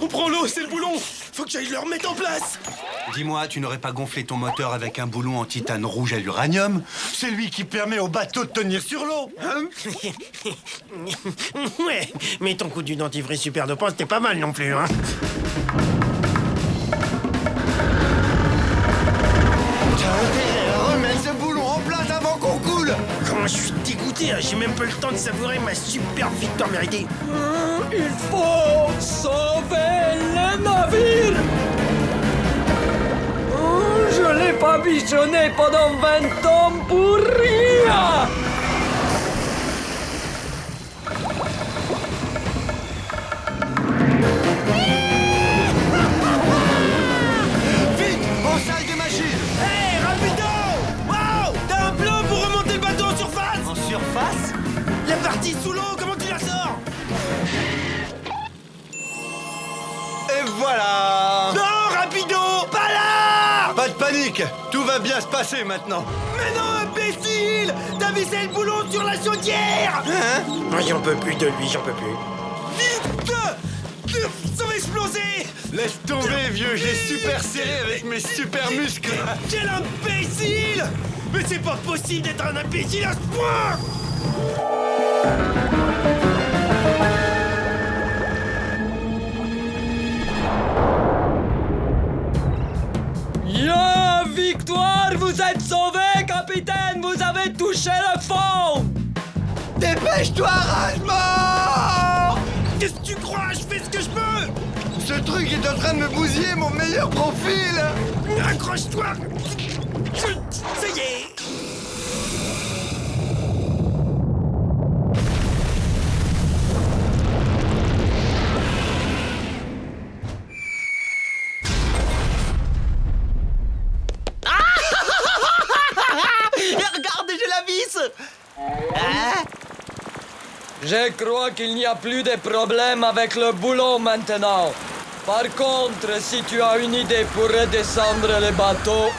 On prend l'eau, c'est le boulon! Faut que j'aille le remettre en place! Dis-moi, tu n'aurais pas gonflé ton moteur avec un boulon en titane rouge à l'uranium? C'est lui qui permet au bateau de tenir sur l'eau, hein? Ouais, mais ton coup du dentifrice super dopant, c'était pas mal non plus, hein? T'as intérêt à remettre ce boulon en place avant qu'on coule! Comment je suis dégoûté, hein. J'ai même pas eu le temps de savourer ma super victoire méritée. Il faut sauver le navire. Je l'ai pas bichonné pendant 20 ans pour rien. Vite, aux salles des machines! Hey, rapido! Wow! T'as un plan pour remonter le bateau en surface? En surface? La partie sous l'eau, comment tu la sors? Et voilà! Non, rapido! Pas panique. Tout va bien se passer maintenant. Mais non, imbécile! T'as vissé le boulon sur la chaudière! Hein? J'en peux plus de lui, j'en peux plus. Vite! Ça va exploser! Laisse tomber, vieux, j'ai super serré avec mes super muscles. Quel imbécile! Mais c'est pas possible d'être un imbécile à ce point! Yeah, victoire, vous êtes sauvé, capitaine, vous avez touché le fond. Dépêche-toi, Rasmo! Qu'est-ce que tu crois? Je fais ce que je peux! Ce truc est en train de me bousiller mon meilleur profil. Accroche-toi! Ça y est! Regarde, j'ai la vis! Hein? Je crois qu'il n'y a plus de problème avec le boulot maintenant. Par contre, si tu as une idée pour redescendre le bateau...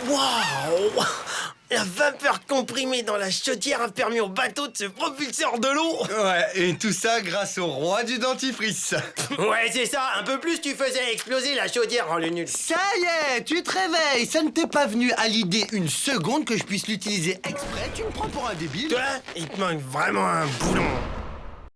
Waouh! La vapeur comprimée dans la chaudière a permis au bateau de se propulser hors de l'eau. Ouais, et tout ça grâce au roi du dentifrice. Ouais, c'est ça. Un peu plus, tu faisais exploser la chaudière en le nul. Ça y est, tu te réveilles. Ça ne t'est pas venu à l'idée une seconde que je puisse l'utiliser exprès. Tu me prends pour un débile. Toi, il te manque vraiment un boulon.